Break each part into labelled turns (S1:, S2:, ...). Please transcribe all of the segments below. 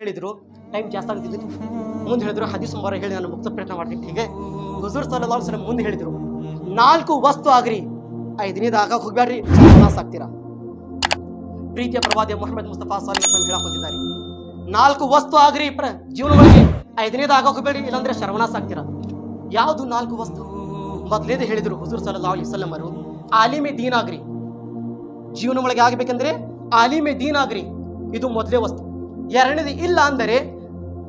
S1: ಹೇಳಿದ್ರು, ಟೈಮ್ ಜಾಸ್ತಿ ಆಗ್ತಿದ್ದು ಮುಂದೆ ಹೇಳಿದ್ರು, ಹದೀಸ್ ಮುಬಾರಕ್ ಹೇಳಿ ನಾನು ಮುಕ್ತ ಪ್ರಯತ್ನ ಮಾಡ್ತೀನಿ. ಹೀಗೆ ಹುಜೂರ್ ಸಲ್ಲಲ್ಲಾಹು ಅಲೈಹಿ ವಸಲ್ಲಂ ಮುಂದೆ ಹೇಳಿದ್ರು, 4 ವಸ್ತು ಆಗ್ರಿ, 5ನೇದು ಆಗಕ್ಕೆ ಹೋಗ್ಬೇಡ್ರಿ, ನಾಶ ಆಗ್ತೀರಾ. ಪ್ರೀತಿಯ ಪ್ರವಾದಿ ಮುಹಮ್ಮದ್ ಮುಸ್ತಫಾ ಸಲ್ಲಲ್ಲಾಹು ಅಲೈಹಿ ವಸಲ್ಲಂ ಹೇಳಕ್ ಹೊಂದಿದ್ದಾರೆ, 4 ವಸ್ತು ಆಗ್ರಿ ಜೀವನದೊಳಗೆ, 5ನೇದು ಆಗಕ್ಕೆ ಹೋಗ್ಬೇಡ್ರಿ, ಇಲ್ಲಾಂದ್ರೆ ಸರ್ವನಾಶ ಆಗ್ತೀರಾ. ಯಾವುದು 4 ವಸ್ತು? ಮೊದಲೇದು ಹೇಳಿದ್ರು ಹುಜೂರ್ ಸಲ್ಲಲ್ಲಾಹು ಅಲೈಹಿ ವಸಲ್ಲಂ ಅವರು, ಆಲಿಮೆ ದೀನ್ ಆಗ್ರಿ. ಜೀವನ ಒಳಗೆ ಆಗ್ಬೇಕಂದ್ರೆ ಆಲಿಮೆ ದೀನ್ ಆಗ್ರಿ, ಇದು ಮೊದಲೇ ವಸ್ತು. 2ನೇದು ಇಲ್ಲ ಅಂದರೆ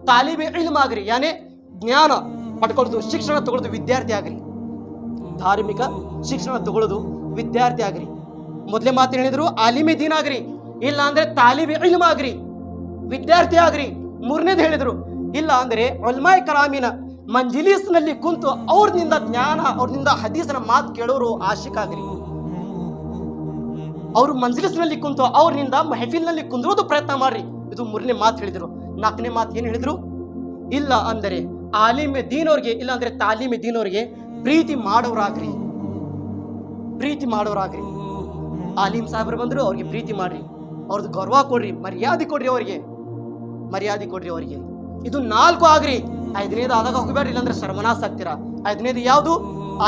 S1: ತಾಲಿಬೆ ಇಲ್ಮ್ ಆಗ್ರಿ, ಯಾನೇ ಜ್ಞಾನ ಪಡ್ಕೊಳ್ಳೋದು, ಶಿಕ್ಷಣ ತಗೊಳ್ಳೋದು ವಿದ್ಯಾರ್ಥಿ ಆಗ್ರಿ. ಧಾರ್ಮಿಕ ಶಿಕ್ಷಣ ತಗೊಳ್ಳೋದು ವಿದ್ಯಾರ್ಥಿ ಆಗ್ರಿ. ಮೊದಲೇ ಮಾತು ಹೇಳಿದ್ರು ಆಲಿಮೆ ದೀನ್ ಆಗ್ರಿ, ಇಲ್ಲ ಅಂದ್ರೆ ತಾಲಿಬೆ ಇಲ್ಮ್ ಆಗ್ರಿ, ವಿದ್ಯಾರ್ಥಿ ಆಗ್ರಿ. 3ನೇದು ಹೇಳಿದ್ರು, ಇಲ್ಲ ಅಂದ್ರೆ ಉಲಮಾए ಕರಾಮಿನ ಮಂಜಿಲಿಸ್ನಲ್ಲಿ ಕುಂತು ಅವ್ರನಿಂದ ಜ್ಞಾನ, ಅವ್ರನಿಂದ ಹದೀಸನ ಮಾತು ಕೇಳೋರು ಆಶಿಕ್ ಆಗ್ರಿ. ಅವರು ಮಂಜಿಲಿಸ್ನಲ್ಲಿ ಕುಂತು ಅವ್ರನಿಂದ ಮೆಹಫಿಲ್ನಲ್ಲಿ ಕುಂದ್ರೋದು ಪ್ರಯತ್ನ ಮಾಡ್ರಿ. ಇದು 3ನೇ ಮಾತು ಹೇಳಿದ್ರು. 4ನೇ ಮಾತು ಏನು ಹೇಳಿದ್ರು? ಇಲ್ಲ ಅಂದರೆ ಆಲಿಮೆ ದೀನವ್ರಿಗೆ, ಇಲ್ಲ ಅಂದ್ರೆ ತಾಲೀಮೆ ದೀನವ್ರಿಗೆ ಪ್ರೀತಿ ಮಾಡೋರಾಗ್ರಿ, ಪ್ರೀತಿ ಮಾಡೋರಾಗ್ರಿ. ಆಲಿಮ್ ಸಾಹೇಬ್ರು ಬಂದ್ರು, ಅವ್ರಿಗೆ ಪ್ರೀತಿ ಮಾಡ್ರಿ, ಅವ್ರದ್ದು ಗೌರವ ಕೊಡ್ರಿ, ಮರ್ಯಾದೆ ಕೊಡ್ರಿ, ಅವರಿಗೆ ಮರ್ಯಾದೆ ಕೊಡ್ರಿ ಅವರಿಗೆ. ಇದು 4 ಆಗ್ರಿ. 5ನೇದು ಆದಾಗ ಹೋಗಬೇಡ್ರಿ, ಇಲ್ಲಾಂದ್ರೆ ಸರ್ವನಾಶ ಆಗ್ತೀರಾ. 5ನೇದು ಯಾವುದು?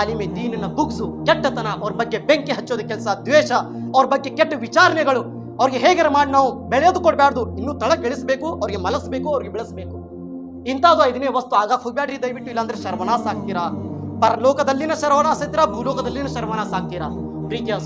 S1: ಆಲಿಮೆ ದೀನಿನ ಬುಗ್ಸು, ಕೆಟ್ಟತನ, ಅವ್ರ ಬಗ್ಗೆ ಬೆಂಕಿ ಹಚ್ಚೋದು ಕೆಲಸ, ದ್ವೇಷ, ಅವ್ರ ಬಗ್ಗೆ ಕೆಟ್ಟ ವಿಚಾರಣೆಗಳು, ಅವ್ರಿಗೆ ಹೇಗಾರ ಮಾಡಿ ನಾವು ಬೆಳೆಯೋದು ಕೊಡಬಾರ್ದು, ಇನ್ನೂ ತಳಕ್ ಇಳಿಸ್ಬೇಕು, ಅವ್ರಿಗೆ ಮಲಸ್ಬೇಕು, ಅವ್ರಿಗೆ ಬೆಳೆಸ್ಬೇಕು. ಇಂಥದ್ದು 5ನೇ ವಸ್ತು ಆಗಕ್ಕೆ ಹೋಗ್ಬೇಡ್ರಿ ದಯವಿಟ್ಟು, ಇಲ್ಲಾಂದ್ರೆ ಸರ್ವನಾಶ ಆಗ್ತೀರಾ. ಪರಲೋಕದಲ್ಲಿನ ಸರ್ವನಾಶ ಆಗ್ತೀರಾ, ಭೂಲೋಕದಲ್ಲಿನ ಸರ್ವನಾಶ ಆಗ್ತೀರಾ. ಪ್ರೀತಿಯ